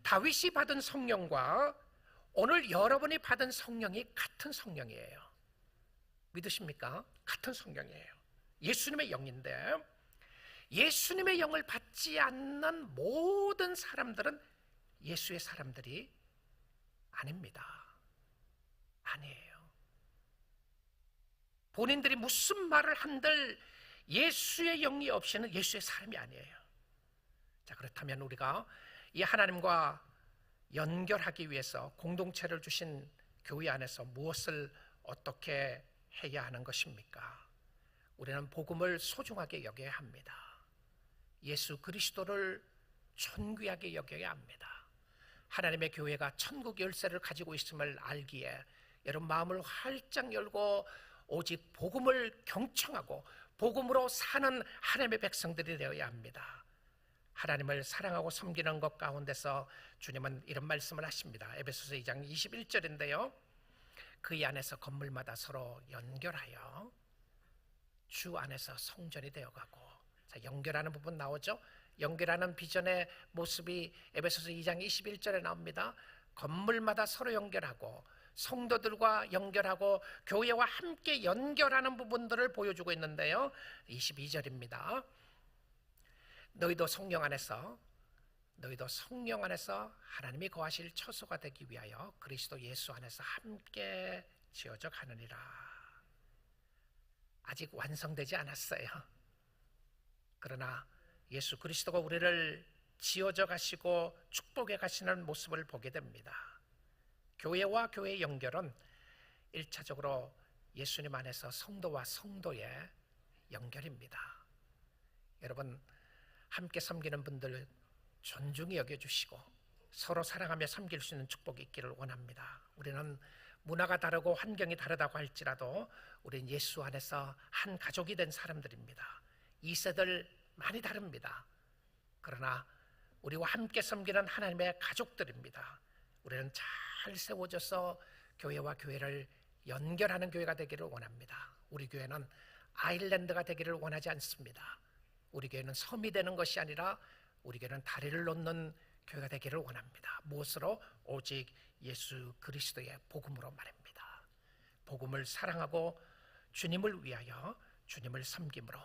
다윗이 받은 성령과 오늘 여러분이 받은 성령이 같은 성령이에요. 믿으십니까? 같은 성령이에요. 예수님의 영인데, 예수님의 영을 받지 않는 모든 사람들은 예수의 사람들이 아닙니다. 아니에요. 본인들이 무슨 말을 한들 예수의 영이 없이는 예수의 사람이 아니에요. 자, 그렇다면 우리가 이 하나님과 연결하기 위해서 공동체를 주신 교회 안에서 무엇을 어떻게 해야 하는 것입니까? 우리는 복음을 소중하게 여겨야 합니다. 예수 그리스도를 존귀하게 여겨야 합니다. 하나님의 교회가 천국 열쇠를 가지고 있음을 알기에 여러분 마음을 활짝 열고 오직 복음을 경청하고 복음으로 사는 하나님의 백성들이 되어야 합니다. 하나님을 사랑하고 섬기는 것 가운데서 주님은 이런 말씀을 하십니다. 에베소서 2장 21절인데요. 그 안에서 건물마다 서로 연결하여 주 안에서 성전이 되어가고, 자, 연결하는 부분 나오죠. 연결하는 비전의 모습이 에베소서 2장 21절에 나옵니다. 건물마다 서로 연결하고 성도들과 연결하고 교회와 함께 연결하는 부분들을 보여주고 있는데요. 22절입니다. 너희도 성령 안에서 하나님이 거하실 처소가 되기 위하여 그리스도 예수 안에서 함께 지어져 가느니라. 아직 완성되지 않았어요. 그러나 예수 그리스도가 우리를 지어져 가시고 축복해 가시는 모습을 보게 됩니다. 교회와 교회의 연결은 1차적으로 예수님 안에서 성도와 성도의 연결입니다. 여러분, 함께 섬기는 분들 존중히 여겨주시고 서로 사랑하며 섬길 수 있는 축복이 있기를 원합니다. 우리는 문화가 다르고 환경이 다르다고 할지라도 우리는 예수 안에서 한 가족이 된 사람들입니다. 2세들 많이 다릅니다. 그러나 우리와 함께 섬기는 하나님의 가족들입니다. 우리는 잘 세워져서 교회와 교회를 연결하는 교회가 되기를 원합니다. 우리 교회는 아일랜드가 되기를 원하지 않습니다. 우리 교회는 섬이 되는 것이 아니라 우리 교회는 다리를 놓는 교회가 되기를 원합니다. 무엇으로? 오직 예수 그리스도의 복음으로 말입니다. 복음을 사랑하고 주님을 위하여 주님을 섬김으로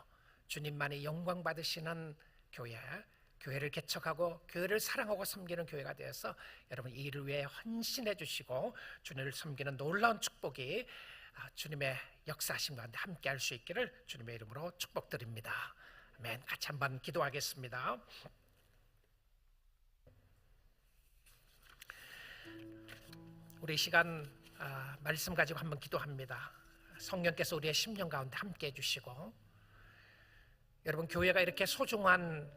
주님만이 영광 받으시는 교회를 개척하고 교회를 사랑하고 섬기는 교회가 되어서 여러분 이 일을 위해 헌신해 주시고 주님을 섬기는 놀라운 축복이 주님의 역사하심 가운데 함께 할 수 있기를 주님의 이름으로 축복드립니다. 아멘. 같이 한번 기도하겠습니다. 우리 시간 말씀 가지고 한번 기도합니다. 성령께서 우리의 심령 가운데 함께 해주시고, 여러분 교회가 이렇게 소중한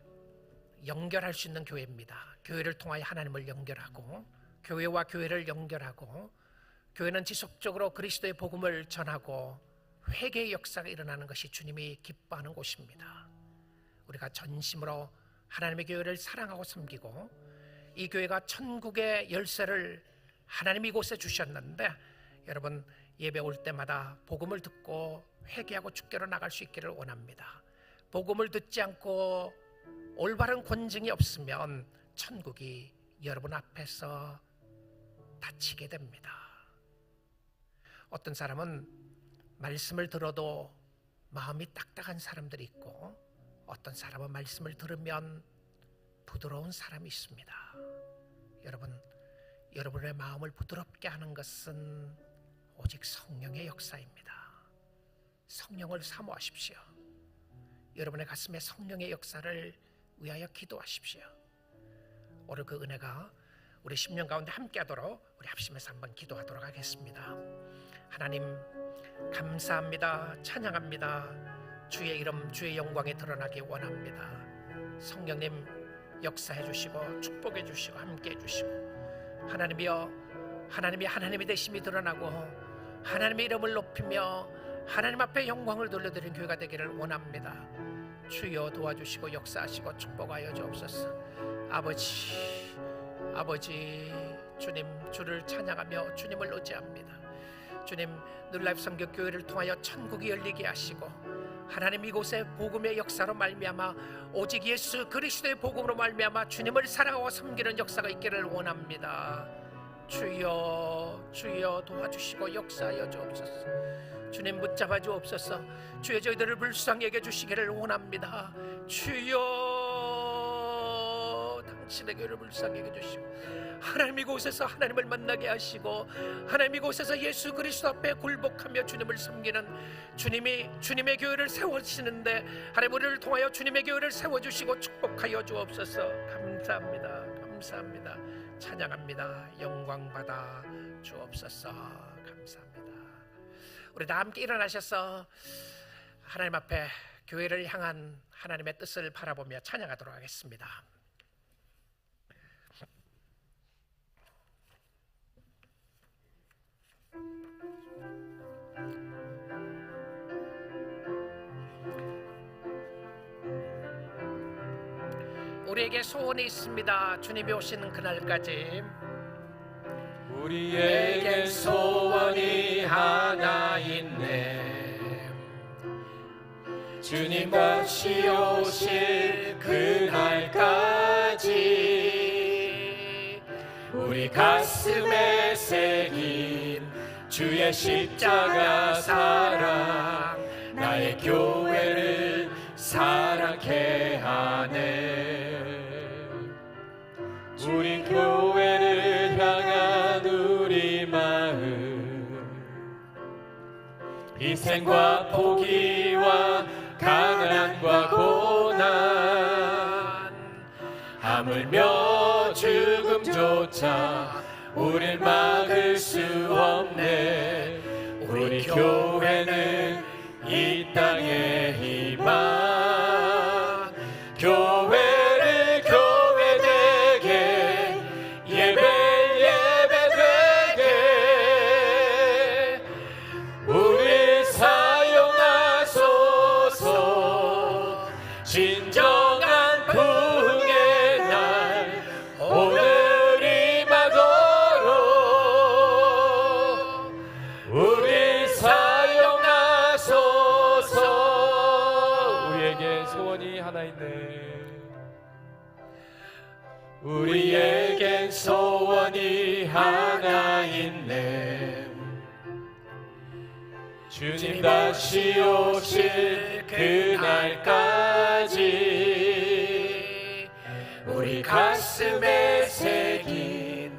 연결할 수 있는 교회입니다. 교회를 통하여 하나님을 연결하고 교회와 교회를 연결하고 교회는 지속적으로 그리스도의 복음을 전하고 회개의 역사가 일어나는 것이 주님이 기뻐하는 곳입니다. 우리가 전심으로 하나님의 교회를 사랑하고 섬기고 이 교회가 천국의 열쇠를 하나님이 이곳에 주셨는데 여러분 예배 올 때마다 복음을 듣고 회개하고 주께로 나갈 수 있기를 원합니다. 복음을 듣지 않고 올바른 권징이 없으면 천국이 여러분 앞에서 닫히게 됩니다. 어떤 사람은 말씀을 들어도 마음이 딱딱한 사람들이 있고 어떤 사람은 말씀을 들으면 부드러운 사람이 있습니다. 여러분의 마음을 부드럽게 하는 것은 오직 성령의 역사입니다. 성령을 사모하십시오. 여러분의 가슴에 성령의 역사를 위하여 기도하십시오. 오늘 그 은혜가 우리 심령 가운데 함께하도록 우리 합심해서 한번 기도하도록 하겠습니다. 하나님 감사합니다. 찬양합니다. 주의 이름 주의 영광이 드러나기 원합니다. 성령님 역사해 주시고 축복해 주시고 함께해 주시고 하나님이여, 하나님이 하나님이 되심이 드러나고 하나님의 이름을 높이며 하나님 앞에 영광을 돌려드리는 교회가 되기를 원합니다. 주여 도와주시고 역사하시고 축복하여 주옵소서. 아버지 주님, 주를 찬양하며 주님을 의지합니다. 주님, 뉴라이프 선교교회를 통하여 천국이 열리게 하시고 하나님 이곳에 복음의 역사로 말미암아 오직 예수 그리스도의 복음으로 말미암아 주님을 사랑하고 섬기는 역사가 있기를 원합니다. 주여 도와주시고 역사하여 주옵소서. 주님 붙잡아 주옵소서. 주여 저희들을 불쌍히 여겨 주시기를 원합니다. 주여 당신의 교회를 불쌍히 여겨주시고, 하나님 이곳에서 하나님을 만나게 하시고, 하나님 이곳에서 예수 그리스도 앞에 굴복하며 주님을 섬기는 주님의 교회를 세우시는데, 하나님 우리를 통하여 주님의 교회를 세워주시고 축복하여 주옵소서. 감사합니다. 감사합니다. 찬양합니다. 영광 받아 주옵소서. 감사합니다. 우리 다 함께 일어나셔서 하나님 앞에 교회를 향한 하나님의 뜻을 바라보며 찬양하도록 하겠습니다. 우리에게 소원이 있습니다. 주님이 오시는 그날까지 우리에게 소원이 하나 있네. 주님 다시 오실 그날까지 우리 가슴에 새긴 주의 십자가 사랑, 나의 교회를 사랑케 하네. 우리 교회를 향한 우리 마음, 희생과 포기와 가난과 고난, 하물며 죽음조차 우릴 막을 수 없네. 우리 교회는 이 땅의 희망, 교회를 교회되게, 예배 예배되게 우릴 사용하소서. 진정한 부흥의 날 오늘이 마도록 우릴 사용하소서. 우리에게 소원이 하나 있네. 우리에겐 소원이 하나 있네. 주님 다시 오실 그날까지 우리 가슴에 새긴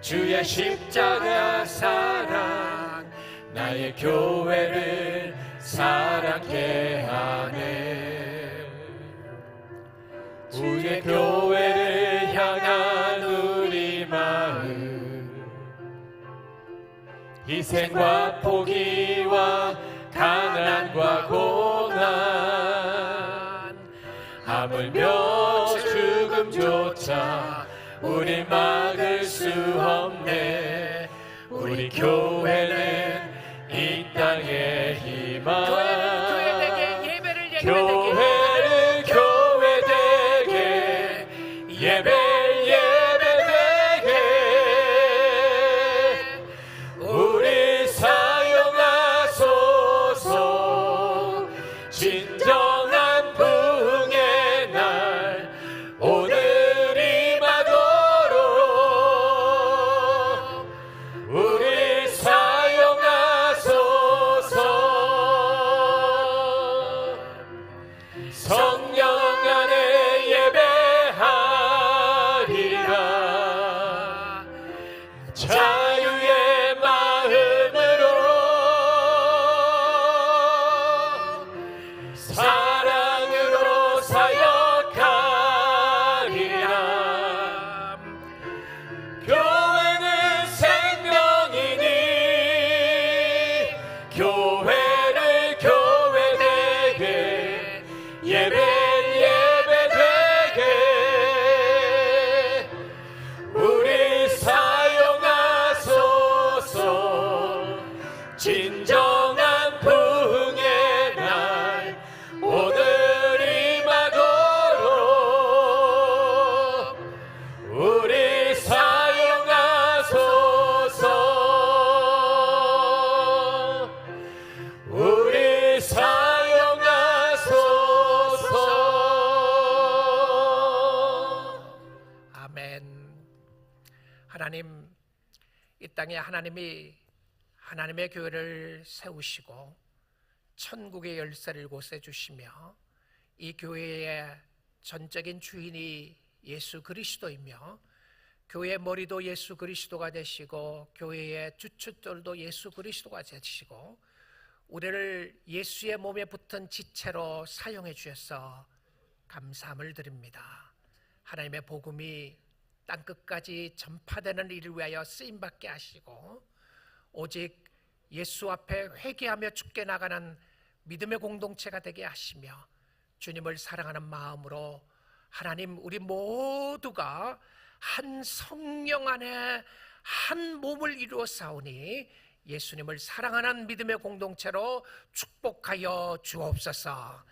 주의 십자가 사랑, 나의 교회를 사랑케 하네. 우리의 교회를 향한 우리 마음, 희생과 포기와 가난과 고난, 하물며 죽음조차 우릴 막을 수 없네. 우리 교회는 이 땅의 희망, 교회를 교회되게, 예배 예배되게 우리 사용하소서. 진정한 부흥의 날 오늘이 마도록 우리 사용하소서. 성령 안에 예배하리라. 자유의 마음으로 사랑으로 사역하리라. 교회는 생명이니 교회를 교회되게, 예배 예배되게 우리 사용하소서. 진정한 부흥의 날 오늘이 마도록 우리 사용하소서. 우리 사용하소서. 아멘. 하나님, 이 땅에 하나님이 하나님의 교회를 세우시고 천국의 열쇠를 곳에 주시며 이 교회의 전적인 주인이 예수 그리스도이며 교회의 머리도 예수 그리스도가 되시고 교회의 주춧돌도 예수 그리스도가 되시고 우리를 예수의 몸에 붙은 지체로 사용해 주셔서 감사함을 드립니다. 하나님의 복음이 땅끝까지 전파되는 일을 위하여 쓰임받게 하시고 오직 예수 앞에 회개하며 죽게 나가는 믿음의 공동체가 되게 하시며 주님을 사랑하는 마음으로 하나님 우리 모두가 한 성령 안에 한 몸을 이루어 싸우니 예수님을 사랑하는 믿음의 공동체로 축복하여 주옵소서.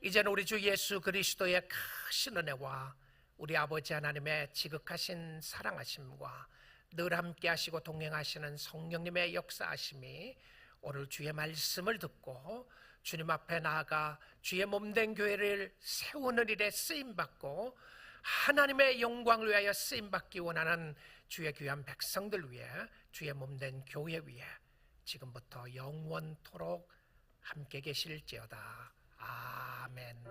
이제는 우리 주 예수 그리스도의 크신 은혜와 우리 아버지 하나님의 지극하신 사랑하심과 늘 함께 하시고 동행하시는 성령님의 역사하심이 오늘 주의 말씀을 듣고 주님 앞에 나아가 주의 몸된 교회를 세우는 일에 쓰임받고 하나님의 영광을 위하여 쓰임받기 원하는 주의 귀한 백성들 위해 주의 몸된 교회 위에 지금부터 영원토록 함께 계실지어다. 아멘.